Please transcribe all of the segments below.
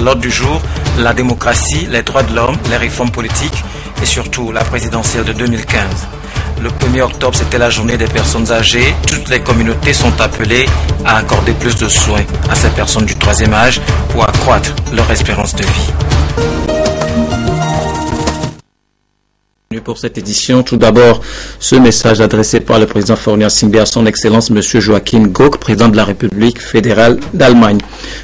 l'ordre du jour, la démocratie, les droits de l'homme, les réformes politiques et surtout la présidentielle de 2015. Le 1er octobre, c'était la journée des personnes âgées. Toutes les communautés sont appelées à accorder plus de soins à ces personnes du troisième âge pour accroître leur espérance de vie. Pour cette édition, tout d'abord, ce message adressé par le président Faure Gnassingbé à son Excellence M. Joachim Gauck, président de la République fédérale d'Allemagne.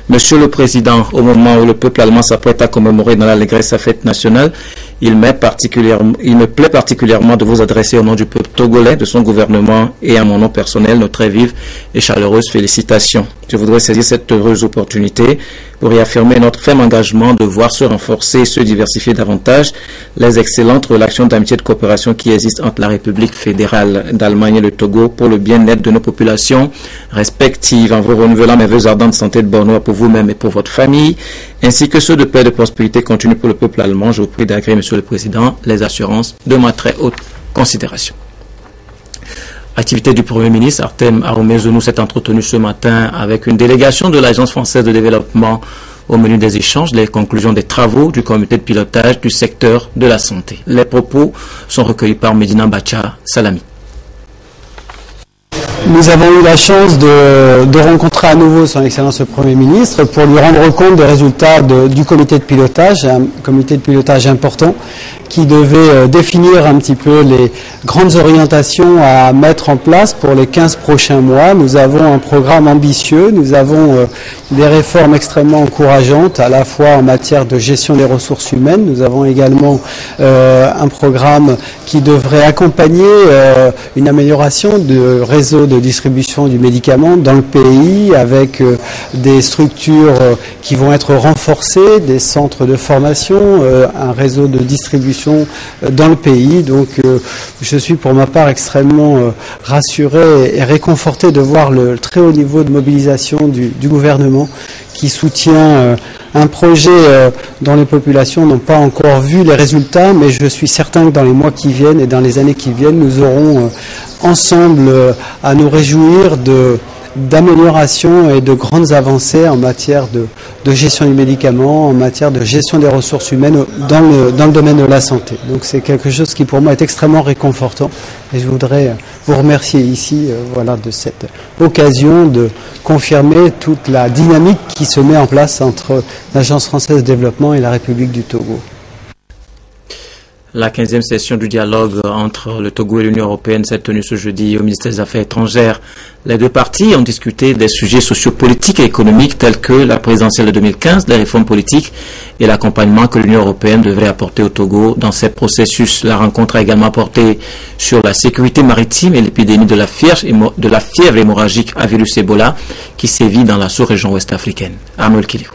Monsieur le Président, au moment où le peuple allemand s'apprête à commémorer dans l'allégresse sa fête nationale, il me plaît particulièrement de vous adresser au nom du peuple togolais, de son gouvernement et à mon nom personnel nos très vives et chaleureuses félicitations. Je voudrais saisir cette heureuse opportunité pour réaffirmer notre ferme engagement de voir se renforcer et se diversifier davantage les excellentes relations d'amitié et de coopération qui existent entre la République fédérale d'Allemagne et le Togo pour le bien-être de nos populations respectives. En vous renouvelant mes vœux ardents de santé et de bonheur pour vous-même et pour votre famille, ainsi que ceux de paix et de prospérité continue pour le peuple allemand, je vous prie d'agréer, Monsieur le Président, les assurances de ma très haute considération. Activité du Premier ministre, Artem Aromezonu s'est entretenu ce matin avec une délégation de l'Agence française de développement au menu des échanges, les conclusions des travaux du comité de pilotage du secteur de la santé. Les propos sont recueillis par Medina Bacha Salami. Nous avons eu la chance de rencontrer à nouveau son Excellence le Premier ministre pour lui rendre compte des résultats du comité de pilotage, un comité de pilotage important qui devait définir un petit peu les grandes orientations à mettre en place pour les 15 prochains mois. Nous avons un programme ambitieux, nous avons des réformes extrêmement encourageantes à la fois en matière de gestion des ressources humaines. Nous avons également un programme qui devrait accompagner une amélioration du réseau de distribution du médicament dans le pays avec des structures qui vont être renforcées, des centres de formation, un réseau de distribution dans le pays. Donc je suis pour ma part extrêmement rassuré et réconforté de voir le très haut niveau de mobilisation du gouvernement qui soutient un projet dont les populations n'ont pas encore vu les résultats, mais je suis certain que dans les mois qui viennent et dans les années qui viennent, nous aurons ensemble à nous réjouir d'amélioration et de grandes avancées en matière de gestion du médicament, en matière de gestion des ressources humaines dans le domaine de la santé. Donc c'est quelque chose qui pour moi est extrêmement réconfortant et je voudrais vous remercier ici de cette occasion de confirmer toute la dynamique qui se met en place entre l'Agence française de développement et la République du Togo. La 15e session du dialogue entre le Togo et l'Union européenne s'est tenue ce jeudi au ministère des Affaires étrangères. Les deux parties ont discuté des sujets sociopolitiques et économiques tels que la présidentielle de 2015, les réformes politiques et l'accompagnement que l'Union européenne devrait apporter au Togo dans ces processus. La rencontre a également porté sur la sécurité maritime et l'épidémie de la fièvre hémorragique à virus Ebola qui sévit dans la sous-région ouest-africaine. Arnaud Kilio.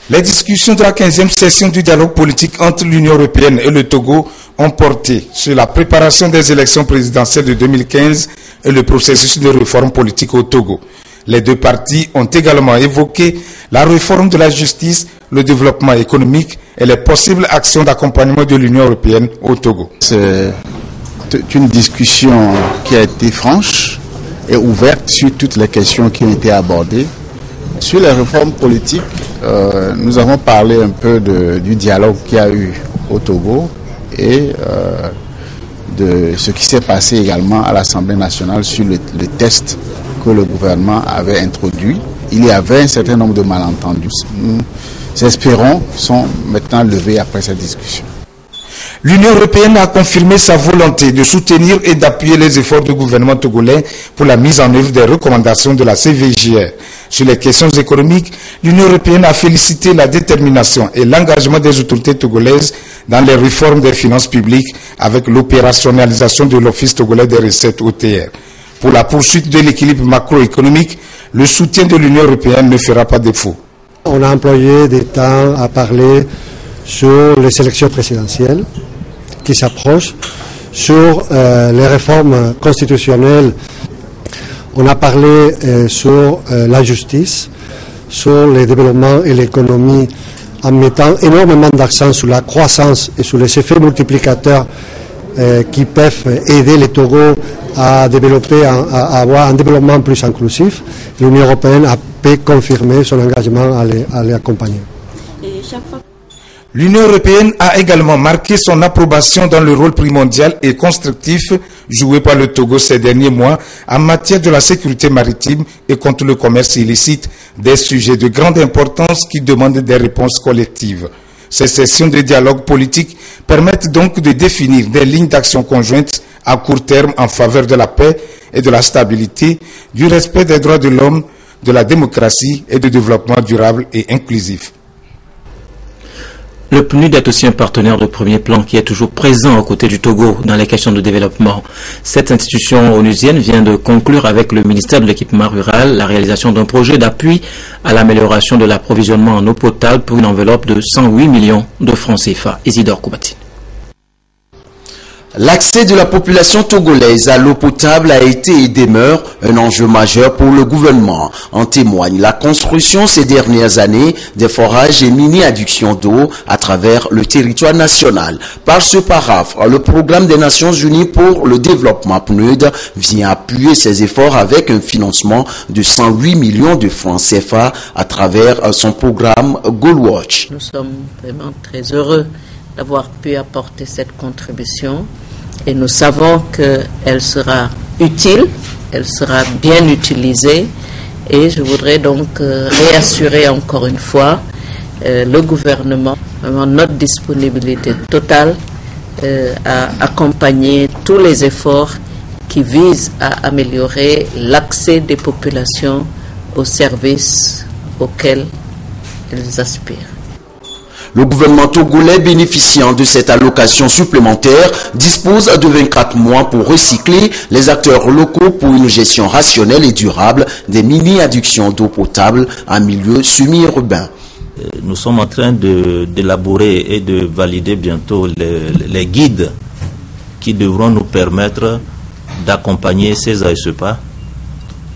Les discussions de la 15e session du dialogue politique entre l'Union européenne et le Togo ont porté sur la préparation des élections présidentielles de 2015 et le processus de réforme politique au Togo. Les deux parties ont également évoqué la réforme de la justice, le développement économique et les possibles actions d'accompagnement de l'Union européenne au Togo. C'est une discussion qui a été franche et ouverte sur toutes les questions qui ont été abordées. Sur les réformes politiques, nous avons parlé un peu du dialogue qu'il y a eu au Togo et de ce qui s'est passé également à l'Assemblée nationale sur le test que le gouvernement avait introduit. Il y avait un certain nombre de malentendus. Nous espérons sont maintenant levés après cette discussion. L'Union européenne a confirmé sa volonté de soutenir et d'appuyer les efforts du gouvernement togolais pour la mise en œuvre des recommandations de la CVJR. Sur les questions économiques, l'Union européenne a félicité la détermination et l'engagement des autorités togolaises dans les réformes des finances publiques avec l'opérationnalisation de l'Office togolais des recettes OTR. Pour la poursuite de l'équilibre macroéconomique, le soutien de l'Union européenne ne fera pas défaut. On a employé des temps à parler sur les élections présidentielles qui s'approchent, sur les réformes constitutionnelles. On a parlé sur la justice, sur le développement et l'économie, en mettant énormément d'accent sur la croissance et sur les effets multiplicateurs qui peuvent aider le Togo à développer, à avoir un développement plus inclusif. L'Union européenne a peut confirmer son engagement à les accompagner. L'Union européenne a également marqué son approbation dans le rôle primordial et constructif joué par le Togo ces derniers mois en matière de la sécurité maritime et contre le commerce illicite, des sujets de grande importance qui demandent des réponses collectives. Ces sessions de dialogue politique permettent donc de définir des lignes d'action conjointes à court terme en faveur de la paix et de la stabilité, du respect des droits de l'homme, de la démocratie et du développement durable et inclusif. Le PNUD est aussi un partenaire de premier plan qui est toujours présent aux côtés du Togo dans les questions de développement. Cette institution onusienne vient de conclure avec le ministère de l'équipement rural la réalisation d'un projet d'appui à l'amélioration de l'approvisionnement en eau potable pour une enveloppe de 108 millions de francs CFA. Isidore Koubati. L'accès de la population togolaise à l'eau potable a été et demeure un enjeu majeur pour le gouvernement. En témoigne la construction ces dernières années des forages et mini-adductions d'eau à travers le territoire national. Par ce paraphe, le programme des Nations Unies pour le développement PNUD vient appuyer ses efforts avec un financement de 108 millions de francs CFA à travers son programme Goalwatch. Nous sommes vraiment très heureux d'avoir pu apporter cette contribution et nous savons qu'elle sera utile, elle sera bien utilisée et je voudrais donc réassurer encore une fois le gouvernement, vraiment notre disponibilité totale à accompagner tous les efforts qui visent à améliorer l'accès des populations aux services auxquels elles aspirent. Le gouvernement togolais bénéficiant de cette allocation supplémentaire dispose de 24 mois pour recycler les acteurs locaux pour une gestion rationnelle et durable des mini-adductions d'eau potable en milieu semi-urbain. Nous sommes en train d'élaborer et de valider bientôt les guides qui devront nous permettre d'accompagner ces ASEPA.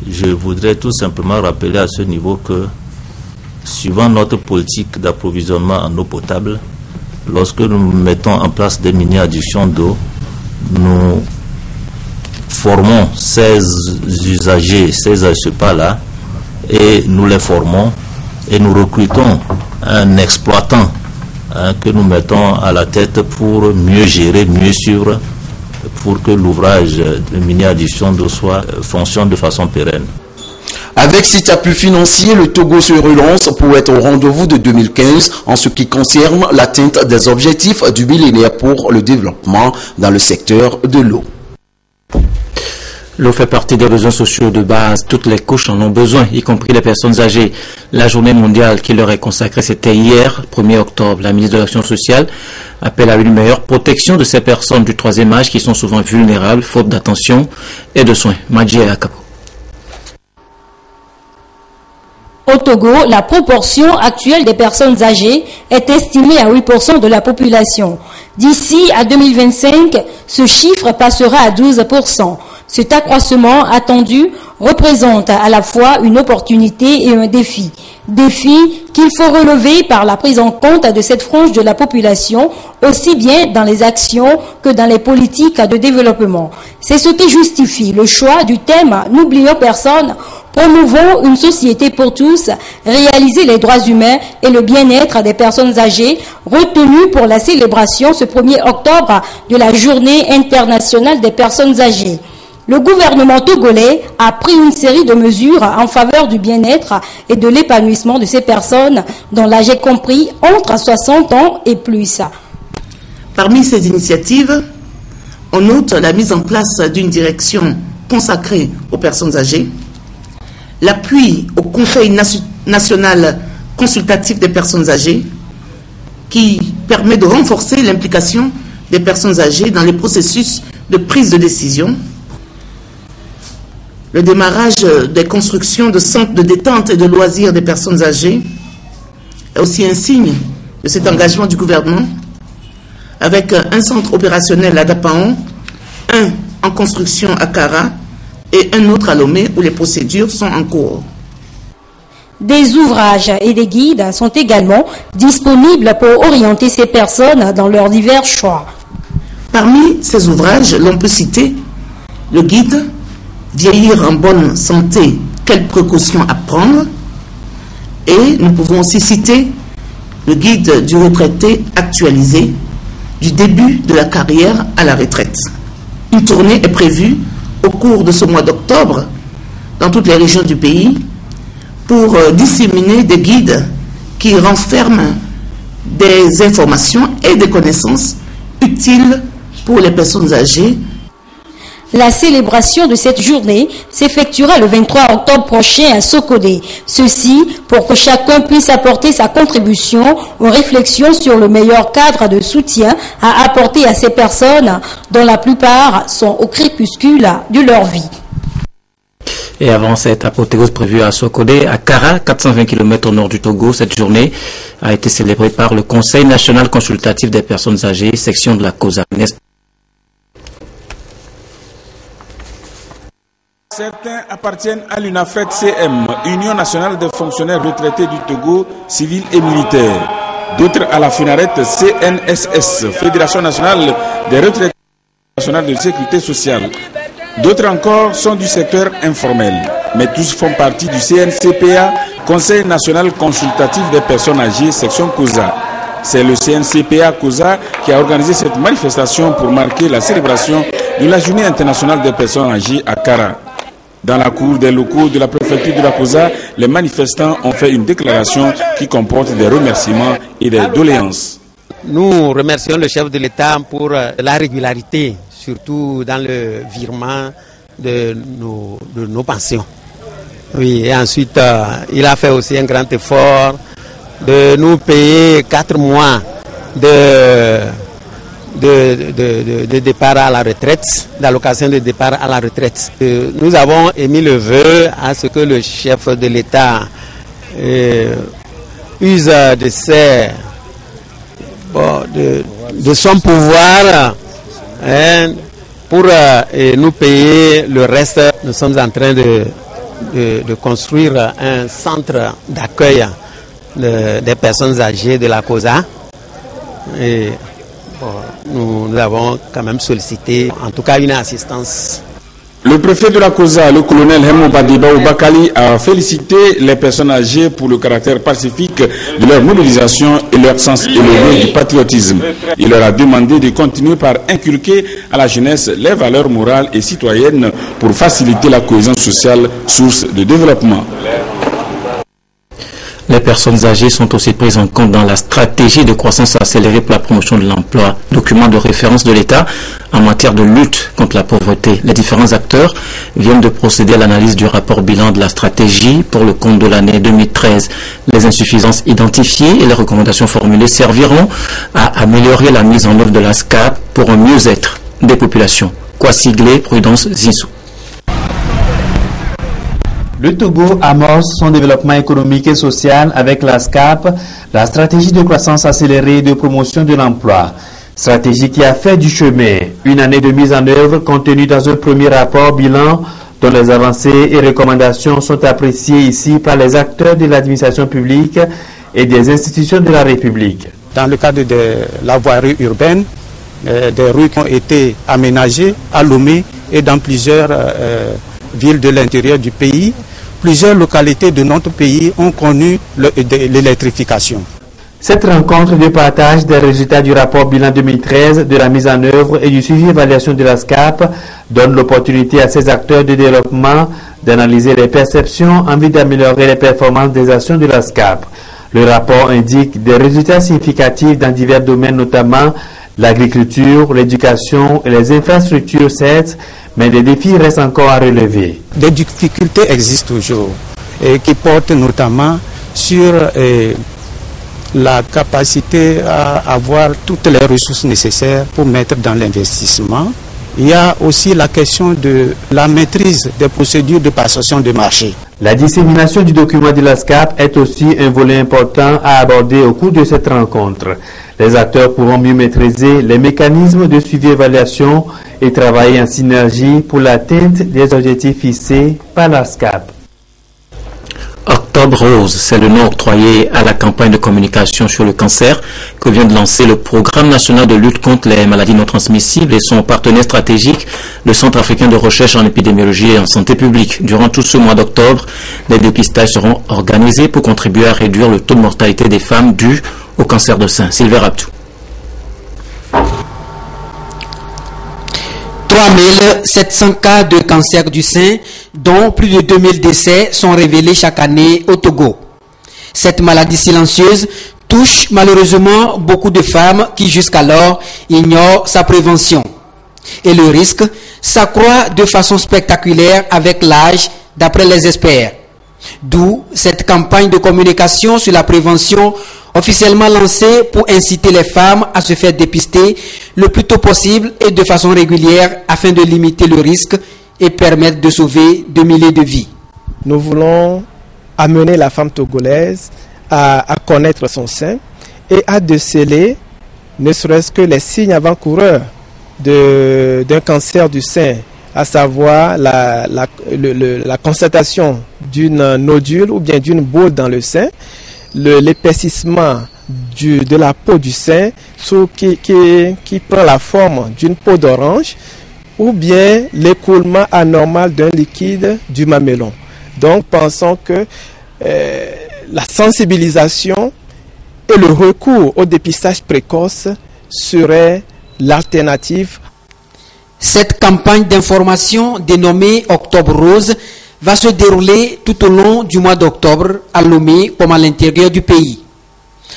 Je voudrais tout simplement rappeler à ce niveau que suivant notre politique d'approvisionnement en eau potable, lorsque nous mettons en place des mini-adductions d'eau, nous formons ces usagers, ces ASEPA-là, et nous les formons et nous recrutons un exploitant que nous mettons à la tête pour mieux gérer, mieux suivre, pour que l'ouvrage de mini-adduction d'eau fonctionne de façon pérenne. Avec cet appui financier, le Togo se relance pour être au rendez-vous de 2015 en ce qui concerne l'atteinte des objectifs du millénaire pour le développement dans le secteur de l'eau. L'eau fait partie des besoins sociaux de base. Toutes les couches en ont besoin, y compris les personnes âgées. La journée mondiale qui leur est consacrée, c'était hier, 1er octobre. La ministre de l'Action sociale appelle à une meilleure protection de ces personnes du troisième âge qui sont souvent vulnérables, faute d'attention et de soins. Madji Akapo. Au Togo, la proportion actuelle des personnes âgées est estimée à 8% de la population. D'ici à 2025, ce chiffre passera à 12%. Cet accroissement attendu représente à la fois une opportunité et un défi. Défi qu'il faut relever par la prise en compte de cette frange de la population, aussi bien dans les actions que dans les politiques de développement. C'est ce qui justifie le choix du thème « N'oublions personne ». Promouvons une société pour tous, réaliser les droits humains et le bien-être des personnes âgées, retenu pour la célébration ce 1er octobre de la Journée internationale des personnes âgées. Le gouvernement togolais a pris une série de mesures en faveur du bien-être et de l'épanouissement de ces personnes dont l'âge est compris entre 60 ans et plus. Parmi ces initiatives, on note la mise en place d'une direction consacrée aux personnes âgées, l'appui au Conseil national consultatif des personnes âgées qui permet de renforcer l'implication des personnes âgées dans les processus de prise de décision, le démarrage des constructions de centres de détente et de loisirs des personnes âgées est aussi un signe de cet engagement du gouvernement avec un centre opérationnel à Dapaon, un en construction à Kara et un autre à Lomé où les procédures sont en cours. Des ouvrages et des guides sont également disponibles pour orienter ces personnes dans leurs divers choix. Parmi ces ouvrages, l'on peut citer le guide « Vieillir en bonne santé, quelles précautions à prendre » Et nous pouvons aussi citer le guide du retraité actualisé du début de la carrière à la retraite. Une tournée est prévue au cours de ce mois d'octobre dans toutes les régions du pays pour disséminer des guides qui renferment des informations et des connaissances utiles pour les personnes âgées. La célébration de cette journée s'effectuera le 23 octobre prochain à Sokodé. Ceci pour que chacun puisse apporter sa contribution aux réflexions sur le meilleur cadre de soutien à apporter à ces personnes dont la plupart sont au crépuscule de leur vie. Et avant cette apothéose prévue à Sokodé, à Kara, 420 km au nord du Togo, cette journée a été célébrée par le Conseil national consultatif des personnes âgées, section de la COSA. Certains appartiennent à l'UNAFED-CM, Union nationale des fonctionnaires retraités du Togo, civils et militaires. D'autres à la FUNARET CNSS, Fédération nationale des retraités nationale de sécurité sociale. D'autres encore sont du secteur informel, mais tous font partie du CNCPA, Conseil national consultatif des personnes âgées, section COSA. C'est le CNCPA COSA qui a organisé cette manifestation pour marquer la célébration de la Journée internationale des personnes âgées à Kara. Dans la cour des locaux de la préfecture de la COSA, les manifestants ont fait une déclaration qui comporte des remerciements et des doléances. Nous remercions le chef de l'État pour la régularité, surtout dans le virement de nos pensions. Oui, et ensuite, il a fait aussi un grand effort de nous payer 4 mois de départ à la retraite, d'allocation de départ à la retraite. Nous avons émis le vœu à ce que le chef de l'État use de son pouvoir pour nous payer le reste. Nous sommes en train de construire un centre d'accueil des personnes âgées de la COSA. Et nous avons quand même sollicité, en tout cas, une assistance. Le préfet de la COSA, le colonel Hemo Badiba Oubakali, a félicité les personnes âgées pour le caractère pacifique de leur mobilisation et leur sens élevé du patriotisme. Il leur a demandé de continuer par inculquer à la jeunesse les valeurs morales et citoyennes pour faciliter la cohésion sociale, source de développement. Les personnes âgées sont aussi prises en compte dans la stratégie de croissance accélérée pour la promotion de l'emploi, document de référence de l'État en matière de lutte contre la pauvreté. Les différents acteurs viennent de procéder à l'analyse du rapport bilan de la stratégie pour le compte de l'année 2013. Les insuffisances identifiées et les recommandations formulées serviront à améliorer la mise en œuvre de la SCAP pour un mieux-être des populations. Kwasi Glé, Prudence Zinsou. Le Togo amorce son développement économique et social avec la SCAP, la stratégie de croissance accélérée et de promotion de l'emploi. Stratégie qui a fait du chemin. Une année de mise en œuvre contenue dans un premier rapport bilan dont les avancées et recommandations sont appréciées ici par les acteurs de l'administration publique et des institutions de la République. Dans le cadre de la voirie urbaine, des rues qui ont été aménagées à Lomé et dans plusieurs villes de l'intérieur du pays. Plusieurs localités de notre pays ont connu l'électrification. Cette rencontre de partage des résultats du rapport bilan 2013, de la mise en œuvre et du suivi évaluation de la SCAP donne l'opportunité à ces acteurs de développement d'analyser les perceptions en vue d'améliorer les performances des actions de la SCAP. Le rapport indique des résultats significatifs dans divers domaines, notamment l'agriculture, l'éducation et les infrastructures, certes, mais des défis restent encore à relever. Des difficultés existent toujours et qui portent notamment sur la capacité à avoir toutes les ressources nécessaires pour mettre dans l'investissement. Il y a aussi la question de la maîtrise des procédures de passation de marché. La dissémination du document de la SCAP est aussi un volet important à aborder au cours de cette rencontre. Les acteurs pourront mieux maîtriser les mécanismes de suivi et évaluation et travailler en synergie pour l'atteinte des objectifs fixés par la SCAP. Octobre Rose, c'est le nom octroyé à la campagne de communication sur le cancer que vient de lancer le Programme national de lutte contre les maladies non transmissibles et son partenaire stratégique, le Centre africain de recherche en épidémiologie et en santé publique. Durant tout ce mois d'octobre, des dépistages seront organisés pour contribuer à réduire le taux de mortalité des femmes dû au cancer de sein. Sylvain Raptou. 3700 cas de cancer du sein, dont plus de 2000 décès sont révélés chaque année au Togo. Cette maladie silencieuse touche malheureusement beaucoup de femmes qui jusqu'alors ignorent sa prévention. Et le risque s'accroît de façon spectaculaire avec l'âge, d'après les experts. D'où cette campagne de communication sur la prévention officiellement lancée pour inciter les femmes à se faire dépister le plus tôt possible et de façon régulière afin de limiter le risque et permettre de sauver des milliers de vies. Nous voulons amener la femme togolaise à connaître son sein et à déceler ne serait-ce que les signes avant-coureurs d'un cancer du sein, à savoir la constatation d'une nodule ou bien d'une boule dans le sein, l'épaississement de la peau du sein qui prend la forme d'une peau d'orange ou bien l'écoulement anormal d'un liquide du mamelon. Donc pensons que la sensibilisation et le recours au dépistage précoce serait l'alternative. Cette campagne d'information dénommée Octobre Rose va se dérouler tout au long du mois d'octobre à Lomé comme à l'intérieur du pays.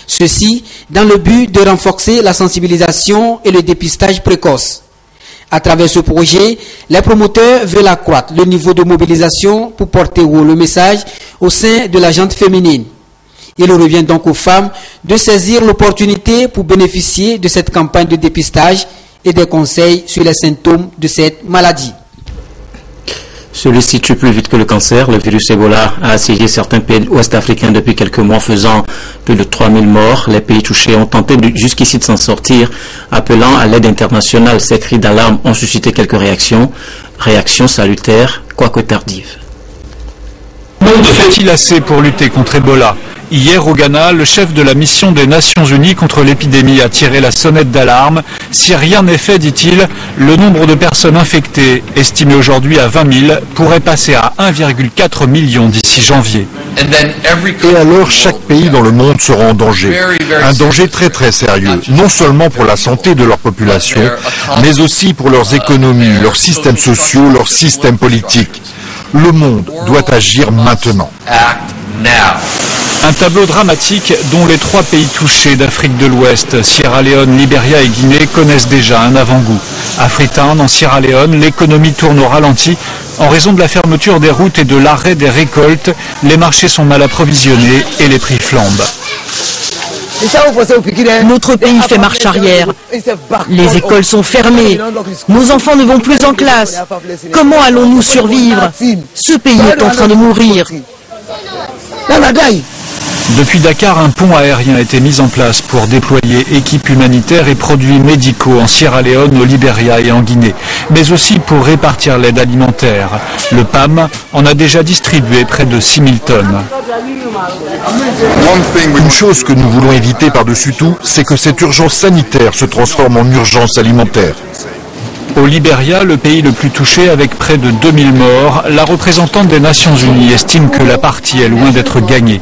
Ceci dans le but de renforcer la sensibilisation et le dépistage précoce. À travers ce projet, les promoteurs veulent accroître le niveau de mobilisation pour porter haut le message au sein de la gente féminine. Il revient donc aux femmes de saisir l'opportunité pour bénéficier de cette campagne de dépistage et des conseils sur les symptômes de cette maladie. Celui-ci tue plus vite que le cancer. Le virus Ebola a assiégé certains pays ouest-africains depuis quelques mois, faisant plus de 3000 morts. Les pays touchés ont tenté jusqu'ici de s'en sortir, appelant à l'aide internationale. Ces cris d'alarme ont suscité quelques réactions salutaires, quoique tardives. Fait-il assez pour lutter contre Ebola ? Hier au Ghana, le chef de la mission des Nations Unies contre l'épidémie a tiré la sonnette d'alarme. Si rien n'est fait, dit-il, le nombre de personnes infectées, estimé aujourd'hui à 20 000, pourrait passer à 1,4 million d'ici janvier. Et alors chaque pays dans le monde sera en danger. Un danger très très sérieux, non seulement pour la santé de leur population, mais aussi pour leurs économies, leurs systèmes sociaux, leurs systèmes politiques. Le monde doit agir maintenant. Un tableau dramatique dont les 3 pays touchés d'Afrique de l'Ouest, Sierra Leone, Libéria et Guinée, connaissent déjà un avant-goût. À Freetown, en Sierra Leone, l'économie tourne au ralenti. En raison de la fermeture des routes et de l'arrêt des récoltes, les marchés sont mal approvisionnés et les prix flambent. Notre pays fait marche arrière. Les écoles sont fermées. Nos enfants ne vont plus en classe. Comment allons-nous survivre? Ce pays est en train de mourir. Depuis Dakar, un pont aérien a été mis en place pour déployer équipes humanitaires et produits médicaux en Sierra Leone, au Libéria et en Guinée, mais aussi pour répartir l'aide alimentaire. Le PAM en a déjà distribué près de 6 000 tonnes. Une chose que nous voulons éviter par-dessus tout, c'est que cette urgence sanitaire se transforme en urgence alimentaire. Au Libéria, le pays le plus touché avec près de 2000 morts, la représentante des Nations Unies estime que la partie est loin d'être gagnée.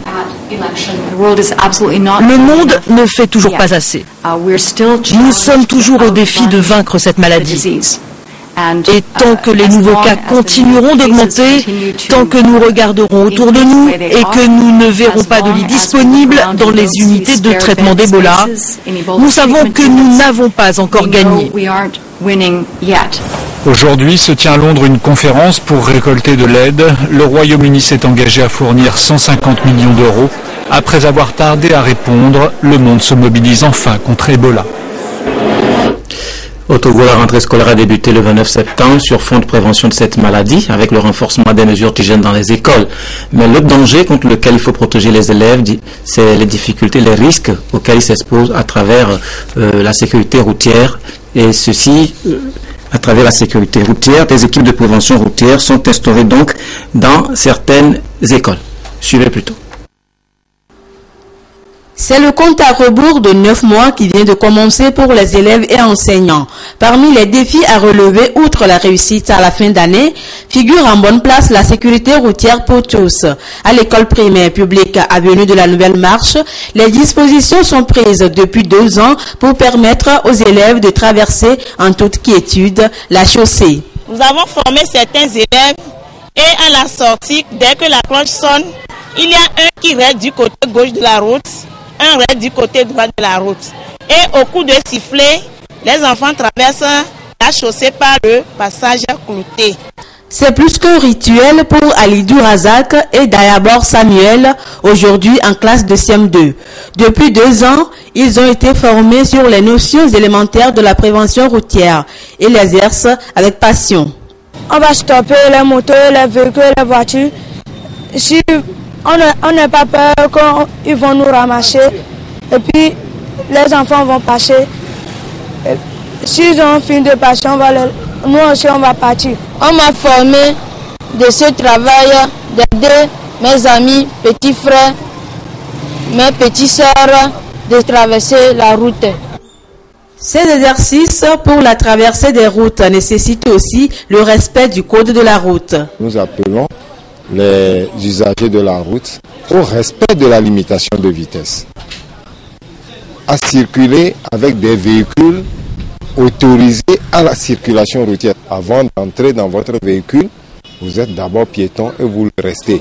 Le monde ne fait toujours pas assez. Nous sommes toujours au défi de vaincre cette maladie. Et tant que les nouveaux cas continueront d'augmenter, tant que nous regarderons autour de nous et que nous ne verrons pas de lits disponibles dans les unités de traitement d'Ebola, nous savons que nous n'avons pas encore gagné. Aujourd'hui se tient à Londres une conférence pour récolter de l'aide. Le Royaume-Uni s'est engagé à fournir 150 millions d'euros. Après avoir tardé à répondre, le monde se mobilise enfin contre Ebola. Au Togo, la rentrée scolaire a débuté le 29 septembre sur fond de prévention de cette maladie, avec le renforcement des mesures d'hygiène dans les écoles. Mais le danger contre lequel il faut protéger les élèves, c'est les difficultés, les risques auxquels ils s'exposent à travers la sécurité routière. Et ceci, à travers la sécurité routière, des équipes de prévention routière sont instaurées donc dans certaines écoles. Suivez plutôt. C'est le compte à rebours de 9 mois qui vient de commencer pour les élèves et enseignants. Parmi les défis à relever, outre la réussite à la fin d'année, figure en bonne place la sécurité routière pour tous. À l'école primaire publique Avenue de la Nouvelle Marche, les dispositions sont prises depuis 2 ans pour permettre aux élèves de traverser en toute quiétude la chaussée. Nous avons formé certains élèves et à la sortie, dès que la cloche sonne, il y a un qui reste du côté gauche de la route, un reste du côté droit de la route. Et au coup de sifflet, les enfants traversent la chaussée par le passage clouté. C'est plus qu'un rituel pour Alidou Razak et Dayabor Samuel, aujourd'hui en classe de CM2. Depuis 2 ans, ils ont été formés sur les notions élémentaires de la prévention routière et l'exercent avec passion. On va stopper les motos, les véhicules, les voitures. Si on n'a pas peur qu'ils vont nous ramasser et puis les enfants vont passer. S'ils ont fini de passer, nous aussi on va partir. On m'a formé de ce travail d'aider mes amis, petits frères, mes petites sœurs de traverser la route. Ces exercices pour la traversée des routes nécessitent aussi le respect du code de la route. Nous appelons les usagers de la route au respect de la limitation de vitesse, à circuler avec des véhicules autorisés à la circulation routière. Avant d'entrer dans votre véhicule, vous êtes d'abord piéton et vous le restez.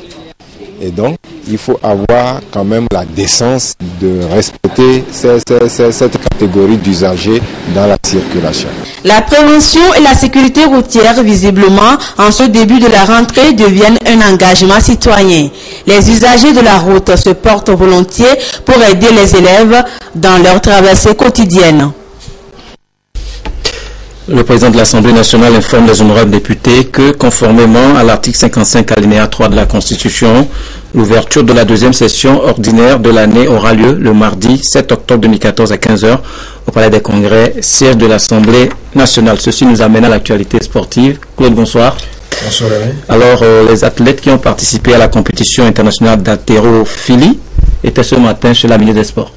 Et donc, il faut avoir quand même la décence de respecter cette catégorie d'usagers dans la circulation. La prévention et la sécurité routière, visiblement, en ce début de la rentrée, deviennent un engagement citoyen. Les usagers de la route se portent volontiers pour aider les élèves dans leur traversée quotidienne. Le président de l'Assemblée nationale informe les honorables députés que, conformément à l'article 55 alinéa 3 de la Constitution, l'ouverture de la 2e session ordinaire de l'année aura lieu le mardi 7 octobre 2014 à 15h au Palais des Congrès, siège de l'Assemblée nationale. Ceci nous amène à l'actualité sportive. Claude, bonsoir. Bonsoir, Rémi. Alors, les athlètes qui ont participé à la compétition internationale d'haltérophilie étaient ce matin chez la ministre des Sports.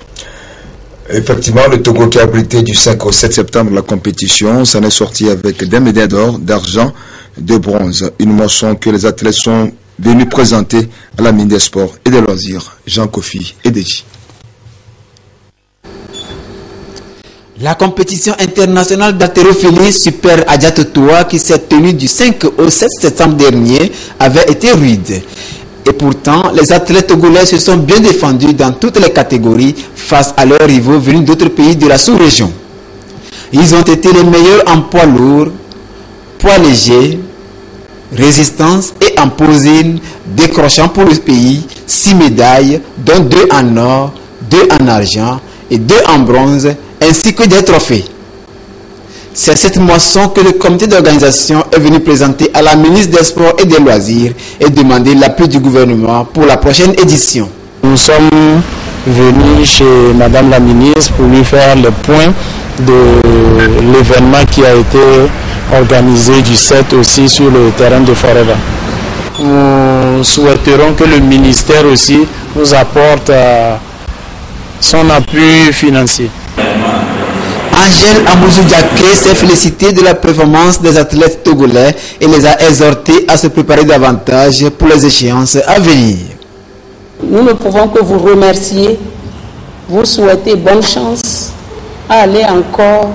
Effectivement, le Togo qui a abrité du 5 au 7 septembre la compétition s'en est sorti avec des médailles d'or, d'argent, de bronze. Une moisson que les athlètes sont venus présenter à la ministre des Sports et des Loisirs, Jean Kofi et Deji. La compétition internationale d'haltérophilie Super Adjatotoa qui s'est tenue du 5 au 7 septembre dernier avait été rude. Et pourtant, les athlètes togolais se sont bien défendus dans toutes les catégories face à leurs rivaux venus d'autres pays de la sous-région. Ils ont été les meilleurs en poids lourd, poids léger, résistance et en posine, décrochant pour le pays 6 médailles, dont 2 en or, 2 en argent et 2 en bronze, ainsi que des trophées. C'est cette moisson que le comité d'organisation est venu présenter à la ministre des Sports et des Loisirs et demander l'appui du gouvernement pour la prochaine édition. Nous sommes venus chez Madame la ministre pour lui faire le point de l'événement qui a été organisé du 7 aussi sur le terrain de Forever. Nous souhaiterons que le ministère aussi nous apporte son appui financier. Angèle Amouzou-Diaké s'est félicité de la performance des athlètes togolais et les a exhortés à se préparer davantage pour les échéances à venir. Nous ne pouvons que vous remercier, vous souhaiter bonne chance à aller encore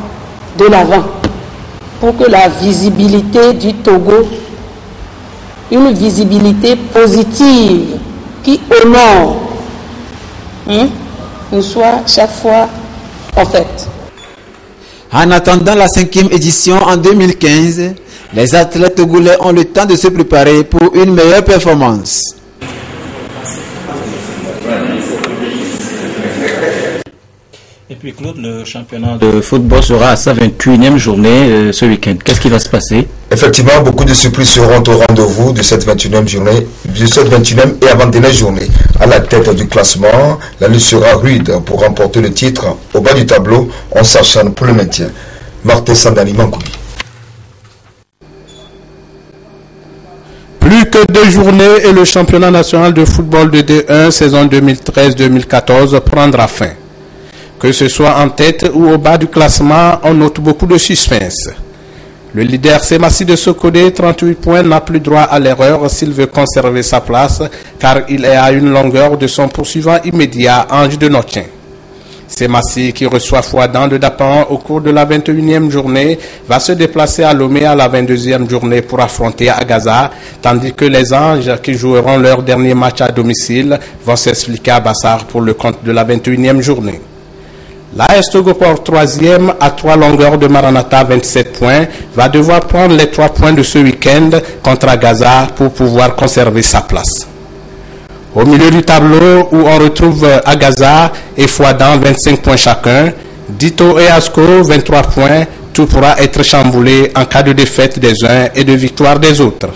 de l'avant pour que la visibilité du Togo, une visibilité positive qui honore, nous soit chaque fois en fait. En attendant la 5e édition en 2015, les athlètes togolais ont le temps de se préparer pour une meilleure performance. Et puis Claude, le championnat de football sera à sa 28e journée ce week-end. Qu'est-ce qui va se passer? Effectivement, beaucoup de surprises seront au rendez-vous de cette 29e journée, et avant-dernière journée. À la tête du classement, la lutte sera rude pour remporter le titre. Au bas du tableau, on s'acharne pour le maintien. Martin Sandani Mankoui. Plus que 2 journées et le championnat national de football de D1 saison 2013-2014 prendra fin. Que ce soit en tête ou au bas du classement, on note beaucoup de suspense. Le leader Semassi de Sokodé, 38 points, n'a plus droit à l'erreur s'il veut conserver sa place, car il est à une longueur de son poursuivant immédiat, Ange de Notien. Semassi, qui reçoit Fouadan de Dapan au cours de la 21e journée, va se déplacer à Lomé à la 22e journée pour affronter Agaza, tandis que les Anges, qui joueront leur dernier match à domicile, vont s'expliquer à Bassar pour le compte de la 21e journée. L'AS Togoport 3e à 3 longueurs de Maranatha, 27 points, va devoir prendre les 3 points de ce week-end contre Agaza pour pouvoir conserver sa place. Au milieu du tableau où on retrouve Agaza et Fouadan, 25 points chacun, Dito et Asco, 23 points, tout pourra être chamboulé en cas de défaite des uns et de victoire des autres.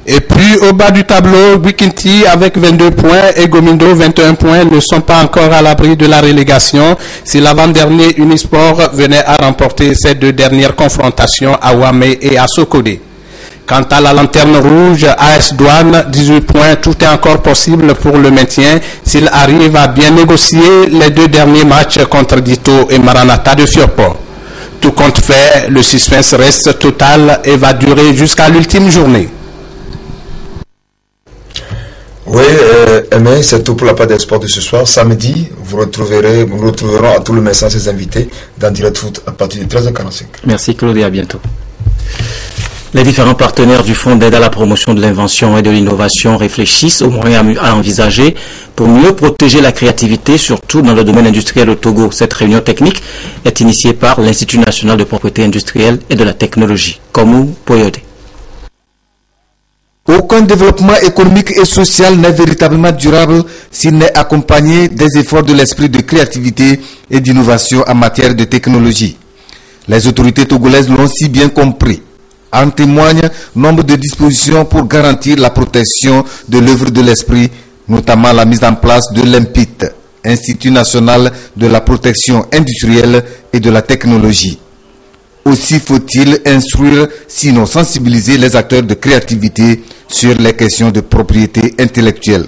Et puis au bas du tableau, Bikinti avec 22 points et Gomindo 21 points ne sont pas encore à l'abri de la relégation si l'avant-dernier Unisport venait à remporter ces 2 dernières confrontations à Wamé et à Sokodé. Quant à la lanterne rouge, AS Douane, 18 points, tout est encore possible pour le maintien s'il arrive à bien négocier les 2 derniers matchs contre Dito et Maranatha de Fiorport. Tout compte fait, le suspense reste total et va durer jusqu'à l'ultime journée. Oui, Aimé, c'est tout pour la page d'export de ce soir. Samedi, vous retrouverons à tout le message ses invités dans Direct Foot à partir de 13h45. Merci Claude et à bientôt. Les différents partenaires du Fonds d'aide à la promotion de l'invention et de l'innovation réfléchissent aux moyens à envisager pour mieux protéger la créativité, surtout dans le domaine industriel au Togo. Cette réunion technique est initiée par l'Institut national de propriété industrielle et de la technologie, Komu Poyode. Aucun développement économique et social n'est véritablement durable s'il n'est accompagné des efforts de l'esprit de créativité et d'innovation en matière de technologie. Les autorités togolaises l'ont si bien compris. En témoigne nombre de dispositions pour garantir la protection de l'œuvre de l'esprit, notamment la mise en place de l'INPIT, Institut national de la protection industrielle et de la technologie. Aussi faut-il instruire, sinon sensibiliser les acteurs de créativité sur les questions de propriété intellectuelle.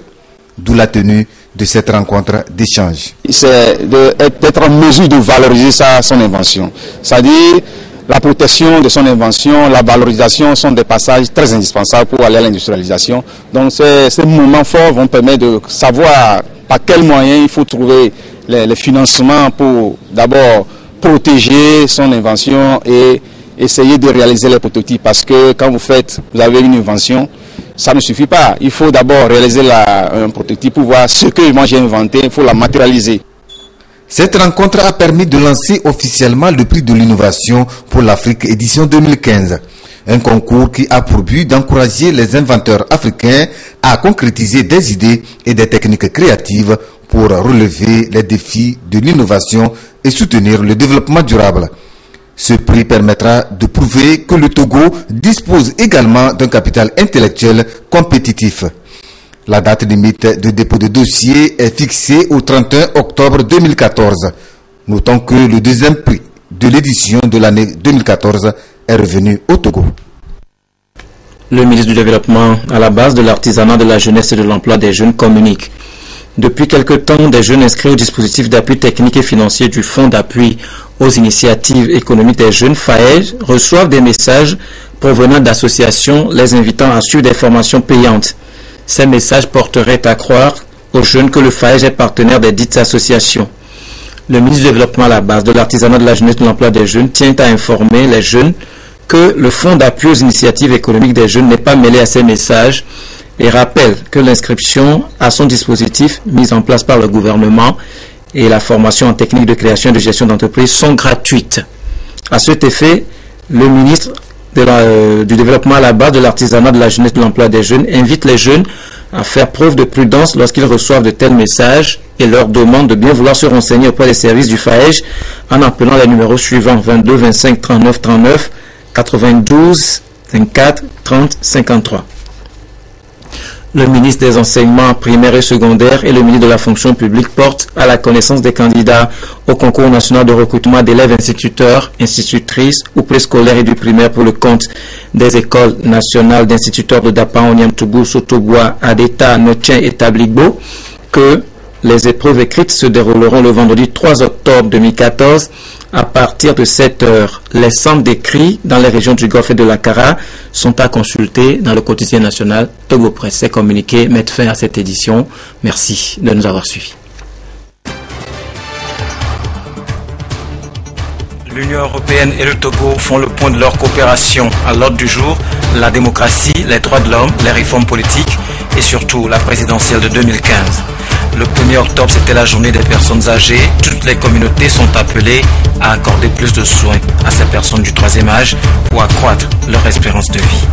D'où la tenue de cette rencontre d'échange. C'est d'être en mesure de valoriser son invention. C'est-à-dire, la protection de son invention, la valorisation sont des passages très indispensables pour aller à l'industrialisation. Donc ces moments forts vont permettre de savoir par quels moyens il faut trouver les financements pour d'abord protéger son invention et essayer de réaliser les prototypes. Parce que quand vous avez une invention, ça ne suffit pas. Il faut d'abord réaliser un prototype pour voir ce que moi j'ai inventé, il faut la matérialiser. Cette rencontre a permis de lancer officiellement le prix de l'innovation pour l'Afrique édition 2015. Un concours qui a pour but d'encourager les inventeurs africains à concrétiser des idées et des techniques créatives pour relever les défis de l'innovation et soutenir le développement durable. Ce prix permettra de prouver que le Togo dispose également d'un capital intellectuel compétitif. La date limite de dépôt de dossier est fixée au 31 octobre 2014. Notons que le deuxième prix de l'édition de l'année 2014 est revenu au Togo. Le ministre du Développement à la base de l'artisanat, de la jeunesse et de l'emploi des jeunes communique. Depuis quelque temps, des jeunes inscrits au dispositif d'appui technique et financier du Fonds d'appui aux initiatives économiques des jeunes, FAEJ, reçoivent des messages provenant d'associations les invitant à suivre des formations payantes. Ces messages porteraient à croire aux jeunes que le FAEJ est partenaire des dites associations. Le ministre du Développement à la base de l'artisanat, de la jeunesse et de l'emploi des jeunes tient à informer les jeunes que le Fonds d'appui aux initiatives économiques des jeunes n'est pas mêlé à ces messages et rappelle que l'inscription à son dispositif mis en place par le gouvernement et la formation en technique de création et de gestion d'entreprise sont gratuites. À cet effet, le ministre du Développement à la base de l'artisanat, de la jeunesse et de l'emploi des jeunes invite les jeunes à faire preuve de prudence lorsqu'ils reçoivent de tels messages et leur demande de bien vouloir se renseigner auprès des services du FAEJ en appelant les numéros suivants 22 25 39 39 92 24 30 53. Le ministre des Enseignements primaires et secondaires et le ministre de la Fonction publique portent à la connaissance des candidats au concours national de recrutement d'élèves instituteurs, institutrices ou préscolaires et du primaire pour le compte des écoles nationales d'instituteurs de Dapan, Onyamtougou, Sotobois, Adeta, Notien et Tabligbo que les épreuves écrites se dérouleront le vendredi 3 octobre 2014 à partir de 7 heures. Les centres d'écrit dans les régions du Golfe et de l'Akara sont à consulter dans le quotidien national Togo Presse. Ces communiqués mettent fin à cette édition. Merci de nous avoir suivis. L'Union européenne et le Togo font le point de leur coopération. À l'ordre du jour, la démocratie, les droits de l'homme, les réformes politiques et surtout la présidentielle de 2015. Le 1er octobre, c'était la journée des personnes âgées. Toutes les communautés sont appelées à accorder plus de soins à ces personnes du troisième âge pour accroître leur espérance de vie.